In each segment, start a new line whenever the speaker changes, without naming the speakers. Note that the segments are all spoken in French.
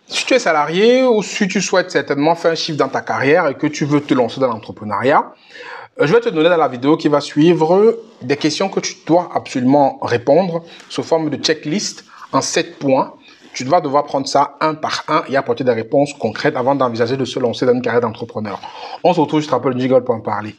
Si tu es salarié ou si tu souhaites certainement faire un chiffre dans ta carrière et que tu veux te lancer dans l'entrepreneuriat, je vais te donner dans la vidéo qui va suivre des questions que tu dois absolument répondre sous forme de checklist en 7 points. Tu vas devoir prendre ça un par un et apporter des réponses concrètes avant d'envisager de se lancer dans une carrière d'entrepreneur. On se retrouve juste après le jingle pour en parler.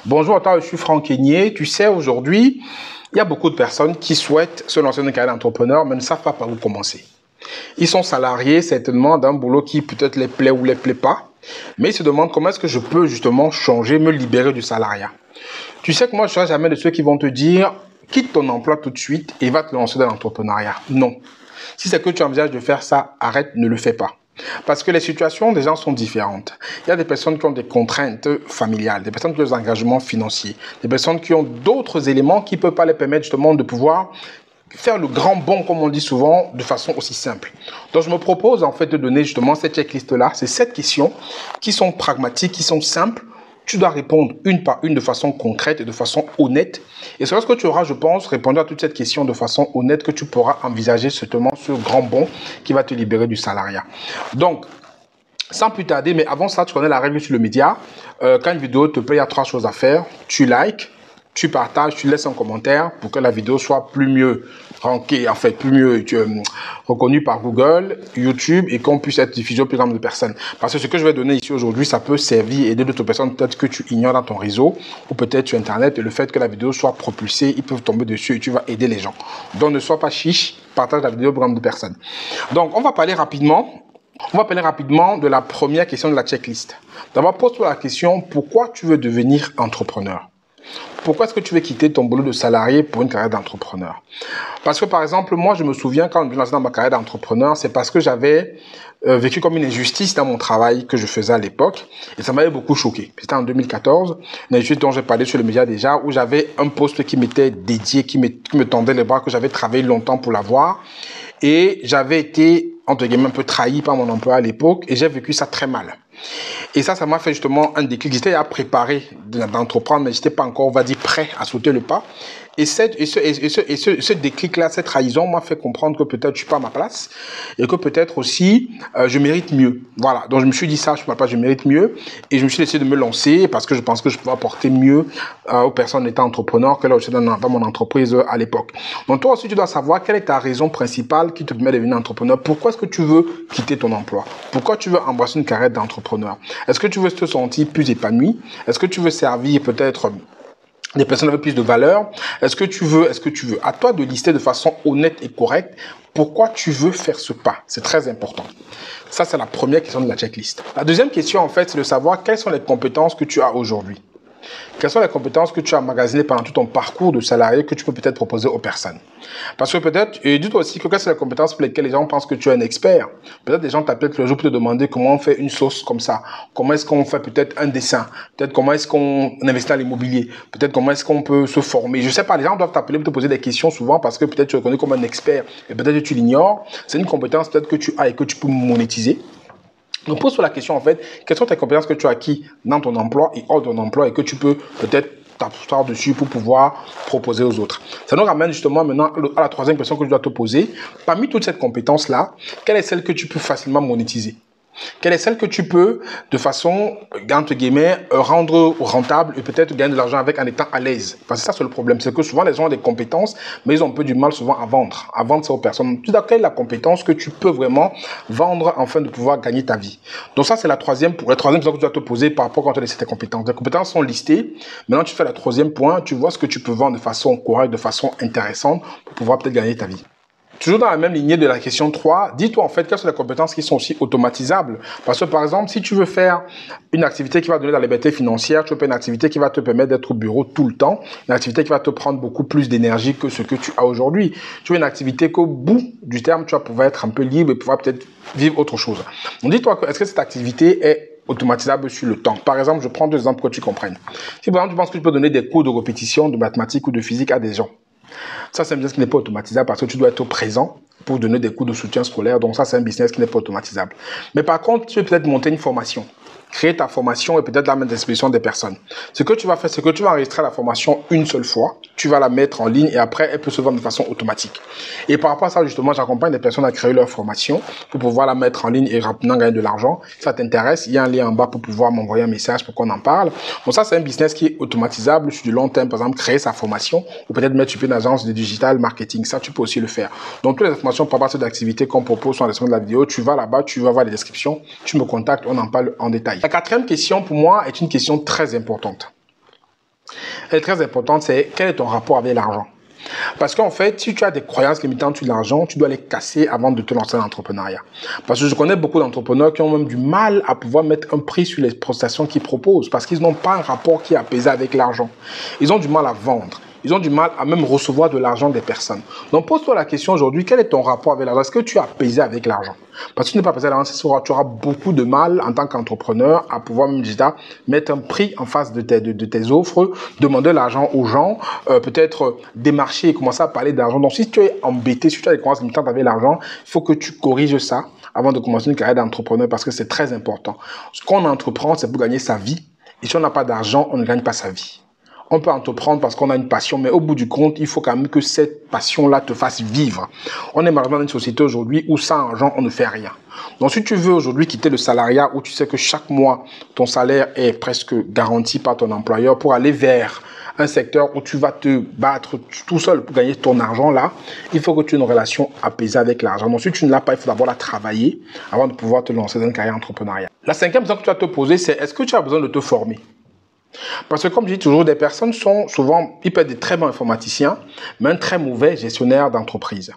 Bonjour à toi, je suis Franck Aigné. Tu sais, aujourd'hui, il y a beaucoup de personnes qui souhaitent se lancer dans une carrière d'entrepreneur, mais ne savent pas par où commencer. Ils sont salariés, certainement, d'un boulot qui peut-être les plaît ou les plaît pas, mais ils se demandent comment est-ce que je peux justement changer, me libérer du salariat. Tu sais que moi, je ne serai jamais de ceux qui vont te dire « quitte ton emploi tout de suite et va te lancer dans l'entrepreneuriat ». Non. Si c'est que tu envisages de faire ça, arrête, ne le fais pas. Parce que les situations des gens sont différentes. Il y a des personnes qui ont des contraintes familiales, des personnes qui ont des engagements financiers, des personnes qui ont d'autres éléments qui ne peuvent pas les permettre justement de pouvoir faire le grand bond, comme on dit souvent, de façon aussi simple. Donc, je me propose en fait de donner justement cette checklist-là, ces 7 questions qui sont pragmatiques, qui sont simples. Tu dois répondre une par une de façon concrète et de façon honnête. Et c'est lorsque tu auras, je pense, répondu à toutes ces questions de façon honnête que tu pourras envisager justement ce grand bond qui va te libérer du salariat. Donc, sans plus tarder, mais avant ça, tu connais la règle sur le média. Quand une vidéo te plaît, il y a 3 choses à faire. Tu likes, tu partages, tu laisses un commentaire pour que la vidéo soit mieux rankée, en fait, mieux reconnue par Google, YouTube et qu'on puisse être diffusé au plus grand nombre de personnes. Parce que ce que je vais donner ici aujourd'hui, ça peut servir et aider d'autres personnes peut-être que tu ignores dans ton réseau ou peut-être sur Internet. Et le fait que la vidéo soit propulsée, ils peuvent tomber dessus et tu vas aider les gens. Donc, ne sois pas chiche, partage la vidéo au plus grand nombre de personnes. Donc, on va parler rapidement. On va parler rapidement de la première question de la checklist. D'abord, pose-toi la question, pourquoi tu veux devenir entrepreneur? Pourquoi est-ce que tu veux quitter ton boulot de salarié pour une carrière d'entrepreneur? Parce que, par exemple, moi, je me souviens quand je me suis lancé dans ma carrière d'entrepreneur, c'est parce que j'avais vécu comme une injustice dans mon travail que je faisais à l'époque. Et ça m'avait beaucoup choqué. C'était en 2014, une injustice dont j'ai parlé sur les médias déjà, où j'avais un poste qui m'était dédié, qui me tendait les bras, que j'avais travaillé longtemps pour l'avoir. Et j'avais été, entre guillemets, un peu trahi par mon employeur à l'époque et j'ai vécu ça très mal. Et ça m'a fait justement un déclic. J'étais à préparer d'entreprendre, mais je n'étais pas encore, on va dire, prêt à sauter le pas. Et ce déclic-là, cette trahison m'a fait comprendre que peut-être je ne suis pas à ma place et que peut-être aussi je mérite mieux. Voilà, donc je me suis dit ça, je ne suis pas, je mérite mieux et je me suis décidé de me lancer parce que je pense que je pouvais apporter mieux aux personnes étant entrepreneurs que là où j'étais dans mon entreprise à l'époque. Donc toi aussi, tu dois savoir quelle est ta raison principale qui te permet de devenir entrepreneur. Pourquoi est-ce que tu veux quitter ton emploi? Pourquoi tu veux embrasser une carrière d'entrepreneur? Est-ce que tu veux te sentir plus épanoui? Est-ce que tu veux servir peut-être des personnes avec plus de valeur? Est-ce que tu veux? À toi de lister de façon honnête et correcte pourquoi tu veux faire ce pas. C'est très important. Ça, c'est la première question de la checklist. La deuxième question, en fait, c'est de savoir quelles sont les compétences que tu as aujourd'hui. Quelles sont les compétences que tu as emmagasinées pendant tout ton parcours de salarié que tu peux peut-être proposer aux personnes? Parce que peut-être, et dis-toi aussi que quelles sont les compétences pour lesquelles les gens pensent que tu es un expert. Peut-être les gens t'appellent le jour pour te demander comment on fait une sauce comme ça. Comment est-ce qu'on fait peut-être un dessin. Peut-être comment est-ce qu'on investit dans l'immobilier. Peut-être comment est-ce qu'on peut se former. Je ne sais pas, les gens doivent t'appeler pour te poser des questions souvent parce que peut-être tu es reconnu comme un expert et peut-être que tu l'ignores. C'est une compétence peut-être que tu as et que tu peux monétiser. Donc, pose-toi la question, en fait, quelles sont tes compétences que tu as acquis dans ton emploi et hors de ton emploi et que tu peux peut-être t'asseoir dessus pour pouvoir proposer aux autres. Ça nous ramène justement maintenant à la troisième question que je dois te poser. Parmi toutes ces compétences-là, quelle est celle que tu peux facilement monétiser? Quelle est celle que tu peux, de façon, entre guillemets, rendre rentable et peut-être gagner de l'argent avec en étant à l'aise? Parce que ça, c'est le problème. C'est que souvent, les gens ont des compétences, mais ils ont un peu du mal souvent à vendre ça aux personnes. Tu dois quelle est la compétence que tu peux vraiment vendre afin de pouvoir gagner ta vie? Donc ça, c'est la troisième question que tu dois te poser par rapport quand tu as laissé tes compétences. Les compétences sont listées. Maintenant, tu fais le troisième point. Tu vois ce que tu peux vendre de façon correcte, de façon intéressante pour pouvoir peut-être gagner ta vie. Toujours dans la même lignée de la question 3, dis-toi en fait quelles sont les compétences qui sont aussi automatisables. Parce que par exemple, si tu veux faire une activité qui va donner de la liberté financière, tu veux faire une activité qui va te permettre d'être au bureau tout le temps, une activité qui va te prendre beaucoup plus d'énergie que ce que tu as aujourd'hui. Tu veux une activité qu'au bout du terme, tu vas pouvoir être un peu libre et pouvoir peut-être vivre autre chose. Donc dis-toi, est-ce que cette activité est automatisable sur le temps? Par exemple, je prends 2 exemples pour que tu comprennes. Si par exemple, tu penses que tu peux donner des cours de répétition de mathématiques ou de physique à des gens, ça, c'est un business qui n'est pas automatisable parce que tu dois être présent pour donner des cours de soutien scolaire. Donc ça, c'est un business qui n'est pas automatisable. Mais par contre, tu peux peut-être monter une formation. Créer ta formation et peut-être la mettre à disposition des personnes. Ce que tu vas faire, c'est que tu vas enregistrer la formation une seule fois, tu vas la mettre en ligne et après, elle peut se vendre de façon automatique. Et par rapport à ça, justement, j'accompagne des personnes à créer leur formation pour pouvoir la mettre en ligne et rapidement gagner de l'argent. Si ça t'intéresse, il y a un lien en bas pour pouvoir m'envoyer un message pour qu'on en parle. Donc ça, c'est un business qui est automatisable sur du long terme. Par exemple, créer sa formation ou peut-être mettre sur une agence de digital marketing. Ça, tu peux aussi le faire. Donc, toutes les informations par rapport à cette activité qu'on propose sont en description de la vidéo. Tu vas là-bas, tu vas voir les descriptions, tu me contactes, on en parle en détail. La quatrième question pour moi est une question très importante. Elle est très importante, c'est quel est ton rapport avec l'argent? Parce qu'en fait, si tu as des croyances limitantes sur l'argent, tu dois les casser avant de te lancer dans l'entrepreneuriat. Parce que je connais beaucoup d'entrepreneurs qui ont même du mal à pouvoir mettre un prix sur les prestations qu'ils proposent parce qu'ils n'ont pas un rapport qui est apaisé avec l'argent. Ils ont du mal à vendre. Ils ont du mal à même recevoir de l'argent des personnes. Donc, pose-toi la question aujourd'hui, quel est ton rapport avec l'argent? Est-ce que tu es apaisé avec l'argent? Parce que tu n'es pas apaisé avec l'argent, tu auras beaucoup de mal en tant qu'entrepreneur à pouvoir même déjà mettre un prix en face de tes offres, demander l'argent aux gens, peut-être démarcher et commencer à parler d'argent. Donc, si tu es embêté, si tu as des croyances limitantes avec l'argent, il faut que tu corriges ça avant de commencer une carrière d'entrepreneur parce que c'est très important. Ce qu'on entreprend, c'est pour gagner sa vie. Et si on n'a pas d'argent, on ne gagne pas sa vie. On peut entreprendre parce qu'on a une passion, mais au bout du compte, il faut quand même que cette passion-là te fasse vivre. On est malheureusement dans une société aujourd'hui où sans argent, on ne fait rien. Donc, si tu veux aujourd'hui quitter le salariat où tu sais que chaque mois, ton salaire est presque garanti par ton employeur pour aller vers un secteur où tu vas te battre tout seul pour gagner ton argent là, il faut que tu aies une relation apaisée avec l'argent. Donc, si tu ne l'as pas, il faut d'abord la travailler avant de pouvoir te lancer dans une carrière entrepreneuriale. La cinquième question que tu vas te poser, c'est est-ce que tu as besoin de te former? Parce que comme je dis toujours, des personnes sont souvent, ils peuvent être des très bons informaticiens, mais un très mauvais gestionnaire d'entreprise.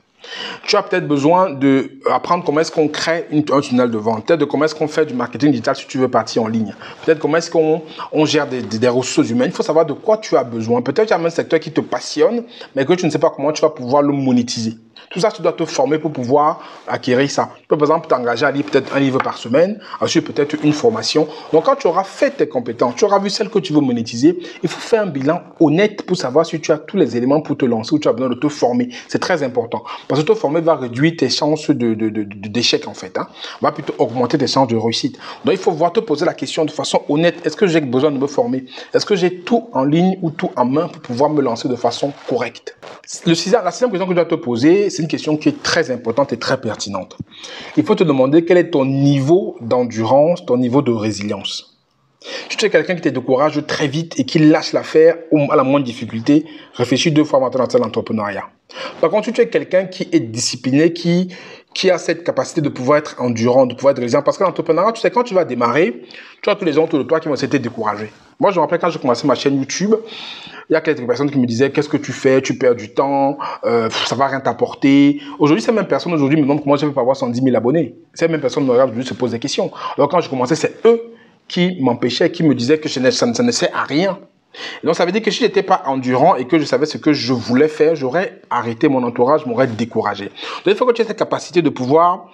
Tu as peut-être besoin d'apprendre comment est-ce qu'on crée un tunnel de vente, peut-être de comment est-ce qu'on fait du marketing digital si tu veux partir en ligne, peut-être comment est-ce qu'on gère des ressources humaines. Il faut savoir de quoi tu as besoin. Peut-être qu'il y a un secteur qui te passionne, mais que tu ne sais pas comment tu vas pouvoir le monétiser. Tout ça, tu dois te former pour pouvoir acquérir ça. Tu peux par exemple t'engager à lire peut-être un livre par semaine, ensuite peut-être une formation. Donc quand tu auras fait tes compétences, tu auras vu celles que tu veux monétiser, il faut faire un bilan honnête pour savoir si tu as tous les éléments pour te lancer ou tu as besoin de te former. C'est très important. Parce que te former va réduire tes chances d'échec en fait. Va plutôt augmenter tes chances de réussite. Donc il faut voir te poser la question de façon honnête. Est-ce que j'ai besoin de me former? Est-ce que j'ai tout en ligne ou tout en main pour pouvoir me lancer de façon correcte? La sixième question que tu dois te poser, c'est une question qui est très importante et très pertinente. Il faut te demander quel est ton niveau d'endurance, ton niveau de résilience. Si tu es quelqu'un qui te décourage très vite et qui lâche l'affaire à la moindre difficulté, réfléchis 2 fois avant de lancer l'entrepreneuriat. Par contre, si tu es quelqu'un qui est discipliné, qui a cette capacité de pouvoir être endurant, de pouvoir être résilient, parce que l'entrepreneuriat, tu sais, quand tu vas démarrer, tu as tous les gens autour de toi qui vont s'être découragés. Moi, je me rappelle quand j'ai commencé ma chaîne YouTube, il y a quelques personnes qui me disaient « Qu'est-ce que tu fais? Tu perds du temps, ça va rien t'apporter. » Aujourd'hui, ces mêmes personnes aujourd'hui me demandent comment je peux avoir 110 000 abonnés. Ces mêmes personnes me regardent aujourd'hui se posent des questions. Alors quand j'ai commencé, c'est eux qui m'empêchaient, qui me disaient que ça ne sert à rien. Et donc, ça veut dire que si je n'étais pas endurant et que je savais ce que je voulais faire, j'aurais arrêté mon entourage, m'aurais découragé. Donc, il faut que tu aies cette capacité de pouvoir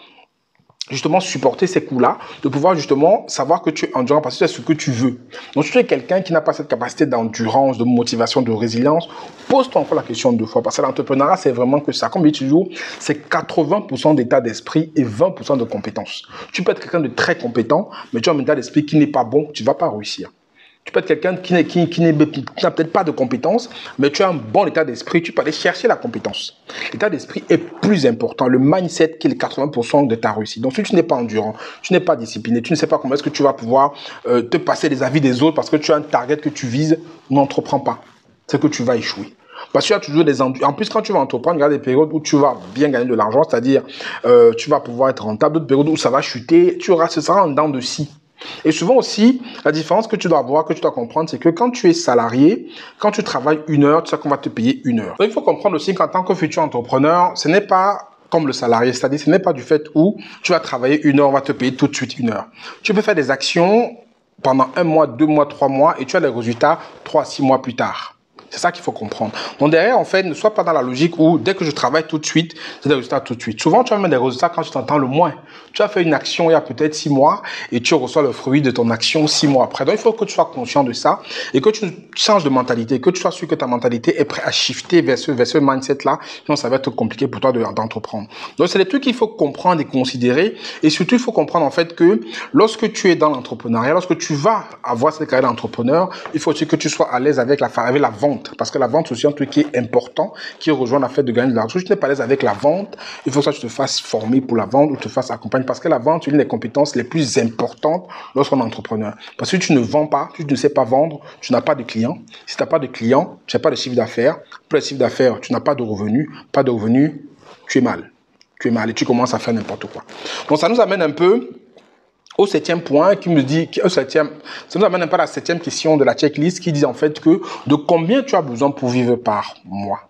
justement supporter ces coups-là, de pouvoir justement savoir que tu es endurant parce que c'est ce que tu veux. Donc, si tu es quelqu'un qui n'a pas cette capacité d'endurance, de motivation, de résilience, pose-toi encore la question 2 fois. Parce que l'entrepreneuriat, c'est vraiment que ça. Comme je dis toujours, c'est 80% d'état d'esprit et 20% de compétences. Tu peux être quelqu'un de très compétent, mais tu as un état d'esprit qui n'est pas bon, tu ne vas pas réussir. Tu peux être quelqu'un qui n'a peut-être pas de compétences, mais tu as un bon état d'esprit, tu peux aller chercher la compétence. L'état d'esprit est plus important, le mindset qui est les 80% de ta réussite. Donc si tu n'es pas endurant, tu n'es pas discipliné, tu ne sais pas comment est-ce que tu vas pouvoir te passer les avis des autres parce que tu as un target que tu vises, n'entreprends pas. C'est que tu vas échouer. Parce que tu as toujours des endurants. En plus, quand tu vas entreprendre, il y a des périodes où tu vas bien gagner de l'argent, c'est-à-dire tu vas pouvoir être rentable, d'autres périodes où ça va chuter, ce sera en dents de scie. Et souvent aussi, la différence que tu dois avoir, que tu dois comprendre, c'est que quand tu es salarié, quand tu travailles 1 heure, tu sais qu'on va te payer 1 heure. Donc, il faut comprendre aussi qu'en tant que futur entrepreneur, ce n'est pas comme le salarié, c'est-à-dire ce n'est pas du fait où tu vas travailler 1 heure, on va te payer tout de suite 1 heure. Tu peux faire des actions pendant 1 mois, 2 mois, 3 mois et tu as les résultats 3 à 6 mois plus tard. C'est ça qu'il faut comprendre. Donc derrière, en fait, ne sois pas dans la logique où dès que je travaille tout de suite, j'ai des résultats tout de suite. Souvent, tu as même des résultats quand tu t'entends le moins. Tu as fait une action il y a peut-être 6 mois et tu reçois le fruit de ton action 6 mois après. Donc il faut que tu sois conscient de ça et que tu changes de mentalité, que tu sois sûr que ta mentalité est prête à shifter vers ce mindset-là. Sinon, ça va être compliqué pour toi d'entreprendre. Donc c'est des trucs qu'il faut comprendre et considérer. Et surtout, il faut comprendre en fait que lorsque tu es dans l'entrepreneuriat, lorsque tu vas avoir cette carrière d'entrepreneur, il faut aussi que tu sois à l'aise avec la vente. Parce que la vente, c'est aussi un truc qui est important, qui rejoint la fait de gagner de l'argent. Si tu n'es pas à l'aise avec la vente, il faut que tu te fasses former pour la vente ou te fasses accompagner. Parce que la vente, c'est une des compétences les plus importantes lorsqu'on est entrepreneur. Parce que si tu ne vends pas, tu ne sais pas vendre, tu n'as pas de clients. Si tu n'as pas de clients, tu n'as pas de chiffre d'affaires. Pour le chiffre d'affaires, tu n'as pas de revenus. Pas de revenus, tu es mal. Tu es mal et tu commences à faire n'importe quoi. Donc ça nous amène un peu au 7e point qui me dit, ça nous amène un peu à la 7e question de la checklist qui dit en fait que de combien tu as besoin pour vivre par mois.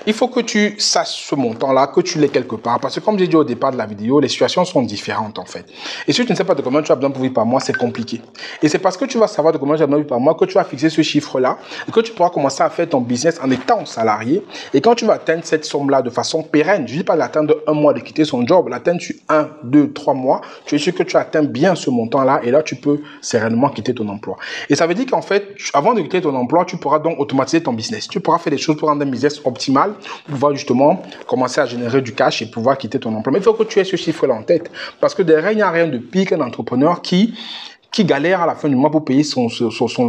Il faut que tu saches ce montant-là, que tu l'aies quelque part. Parce que comme j'ai dit au départ de la vidéo, les situations sont différentes en fait. Et si tu ne sais pas de combien tu as besoin pour vivre par mois, c'est compliqué. Et c'est parce que tu vas savoir de combien tu as besoin pour vivre par mois que tu vas fixer ce chiffre-là et que tu pourras commencer à faire ton business en étant salarié. Et quand tu vas atteindre cette somme-là de façon pérenne, je ne dis pas l'atteindre de 1 mois de quitter son job, l'atteindre sur 1, 2, 3 mois, tu es sûr que tu atteins bien ce montant-là et là, tu peux sereinement quitter ton emploi. Et ça veut dire qu'en fait, avant de quitter ton emploi, tu pourras donc automatiser ton business. Tu pourras faire des choses pour rendre un business optimal, pour pouvoir justement commencer à générer du cash et pouvoir quitter ton emploi. Mais il faut que tu aies ce chiffre-là en tête. Parce que derrière, il n'y a rien de pire qu'un entrepreneur qui galère à la fin du mois pour payer son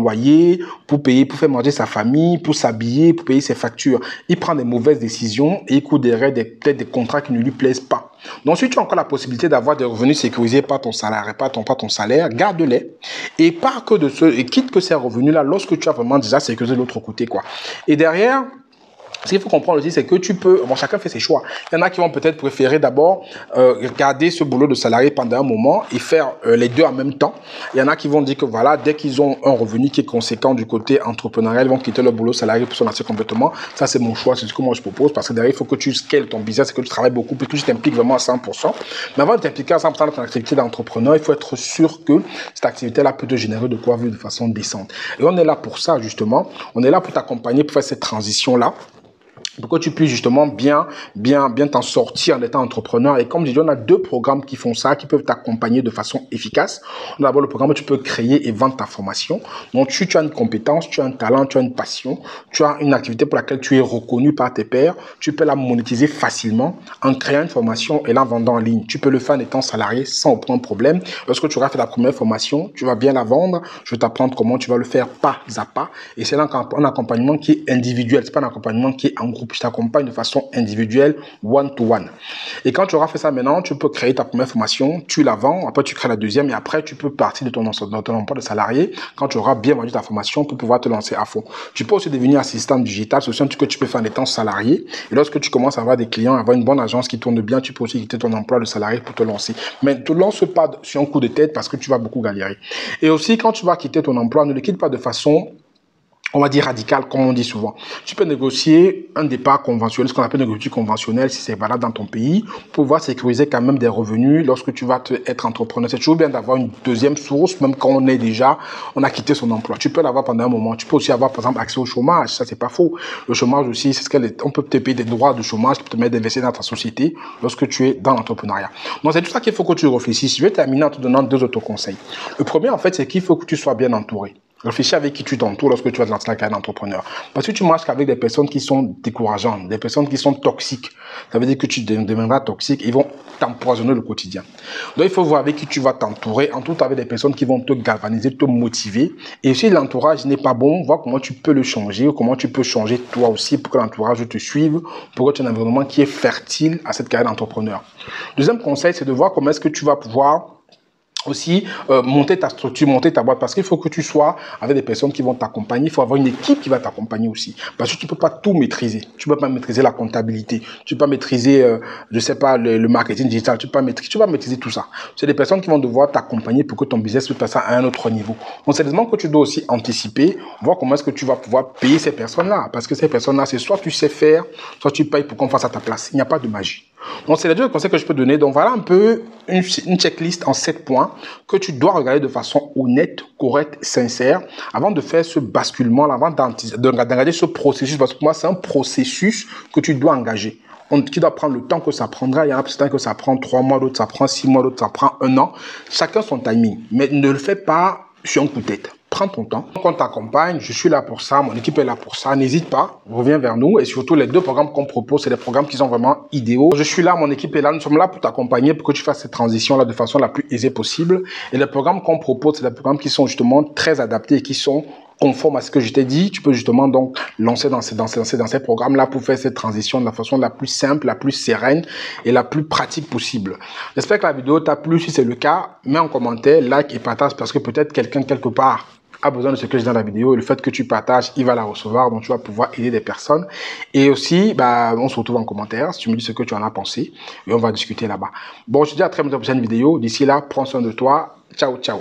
loyer, pour faire manger sa famille, pour s'habiller, pour payer ses factures. Il prend des mauvaises décisions et il court derrière peut-être des contrats qui ne lui plaisent pas. Donc, si tu as encore la possibilité d'avoir des revenus sécurisés par ton salaire, pas ton salaire, garde-les et quitte que ces revenus-là lorsque tu as vraiment déjà sécurisé de l'autre côté, quoi. Et derrière, ce qu'il faut comprendre aussi, c'est que tu peux... Bon, chacun fait ses choix. Il y en a qui vont peut-être préférer d'abord garder ce boulot de salarié pendant un moment et faire les deux en même temps. Il y en a qui vont dire que voilà, dès qu'ils ont un revenu qui est conséquent du côté entrepreneurial, ils vont quitter leur boulot salarié pour se lancer complètement. Ça, c'est mon choix, c'est ce que moi je propose parce que derrière, il faut que tu scales ton business et que tu travailles beaucoup, puis que tu t'impliques vraiment à 100%. Mais avant de t'impliquer à 100% dans ton activité d'entrepreneur, il faut être sûr que cette activité-là peut te générer de quoi vivre de façon décente. Et on est là pour ça, justement. On est là pour t'accompagner, pour faire cette transition-là, pour que tu puisses justement bien t'en sortir en étant entrepreneur. Et comme je dis, on a 2 programmes qui font ça, qui peuvent t'accompagner de façon efficace. On a d'abord le programme où tu peux créer et vendre ta formation. Donc, tu as une compétence, tu as un talent, tu as une passion, tu as une activité pour laquelle tu es reconnu par tes pairs. Tu peux la monétiser facilement en créant une formation et la vendant en ligne. Tu peux le faire en étant salarié sans aucun problème. Lorsque tu auras fait la première formation, tu vas bien la vendre. Je vais t'apprendre comment tu vas le faire pas à pas. Et c'est un accompagnement qui est individuel. C'est pas un accompagnement qui est en groupe. Je t'accompagne de façon individuelle, one-to-one. Et quand tu auras fait ça maintenant, tu peux créer ta première formation, tu la vends, après tu crées la deuxième et après tu peux partir de ton emploi de salarié quand tu auras bien vendu ta formation pour pouvoir te lancer à fond. Tu peux aussi devenir assistant digital, c'est aussi un truc que tu peux faire en étant salarié. Et lorsque tu commences à avoir des clients, avoir une bonne agence qui tourne bien, tu peux aussi quitter ton emploi de salarié pour te lancer. Mais ne te lance pas sur un coup de tête parce que tu vas beaucoup galérer. Et aussi, quand tu vas quitter ton emploi, ne le quitte pas de façon, on va dire radical, comme on dit souvent. Tu peux négocier un départ conventionnel, ce qu'on appelle une rupture conventionnelle, si c'est valable dans ton pays, pour pouvoir sécuriser quand même des revenus lorsque tu vas être entrepreneur. C'est toujours bien d'avoir une deuxième source, même quand on a quitté son emploi. Tu peux l'avoir pendant un moment. Tu peux aussi avoir, par exemple, accès au chômage. Ça, c'est pas faux. Le chômage aussi, on peut te payer des droits de chômage qui te permettent d'investir dans ta société lorsque tu es dans l'entrepreneuriat. Donc, c'est tout ça qu'il faut que tu réfléchisses. Je vais terminer en te donnant 2 autres conseils. Le premier, en fait, c'est qu'il faut que tu sois bien entouré. Réfléchis avec qui tu t'entoures lorsque tu vas te lancer la carrière d'entrepreneur. Parce que tu marches qu'avec des personnes qui sont décourageantes, des personnes qui sont toxiques. Ça veut dire que tu deviendras toxique et ils vont t'empoisonner le quotidien. Donc, il faut voir avec qui tu vas t'entourer, en tout avec des personnes qui vont te galvaniser, te motiver. Et si l'entourage n'est pas bon, vois comment tu peux le changer, ou comment tu peux changer toi aussi pour que l'entourage te suive, pour que tu aies un environnement qui est fertile à cette carrière d'entrepreneur. Deuxième conseil, c'est de voir comment est-ce que tu vas pouvoir aussi monter ta structure, monter ta boîte, parce qu'il faut que tu sois avec des personnes qui vont t'accompagner. Il faut avoir une équipe qui va t'accompagner aussi, parce que tu peux pas tout maîtriser. Tu peux pas maîtriser la comptabilité, tu peux pas maîtriser je sais pas le marketing digital, tu peux pas maîtriser tout ça. C'est des personnes qui vont devoir t'accompagner pour que ton business puisse passer à un autre niveau. Donc c'est des éléments que tu dois aussi anticiper, voir comment est-ce que tu vas pouvoir payer ces personnes-là, parce que ces personnes-là, c'est soit tu sais faire, soit tu payes pour qu'on fasse à ta place. Il n'y a pas de magie. Donc, c'est les deux conseils que je peux donner. Donc, voilà un peu une checklist en 7 points que tu dois regarder de façon honnête, correcte, sincère avant de faire ce basculement, avant d'engager ce processus. Parce que pour moi, c'est un processus que tu dois engager. Qui doit prendre le temps que ça prendra. Il y en a certains que ça prend 3 mois, d'autres ça prend 6 mois, d'autres ça prend 1 an. Chacun son timing. Mais ne le fais pas sur un coup de tête. Prends ton temps. On t'accompagne, je suis là pour ça, mon équipe est là pour ça. N'hésite pas, reviens vers nous. Et surtout, les 2 programmes qu'on propose, c'est des programmes qui sont vraiment idéaux. Je suis là, mon équipe est là, nous sommes là pour t'accompagner, pour que tu fasses cette transition-là de façon la plus aisée possible. Et les programmes qu'on propose, c'est des programmes qui sont justement très adaptés et qui sont conformes à ce que je t'ai dit. Tu peux justement donc lancer dans ces programmes-là pour faire cette transition de la façon la plus simple, la plus sereine et la plus pratique possible. J'espère que la vidéo t'a plu. Si c'est le cas, mets en commentaire, like et partage parce que peut-être quelqu'un quelque part a besoin de ce que je dis dans la vidéo et le fait que tu partages, il va la recevoir, donc tu vas pouvoir aider des personnes. Et aussi, on se retrouve en commentaire si tu me dis ce que tu en as pensé et on va discuter là-bas. Bon, je te dis à très bientôt pour une prochaine vidéo. D'ici là, prends soin de toi. Ciao, ciao.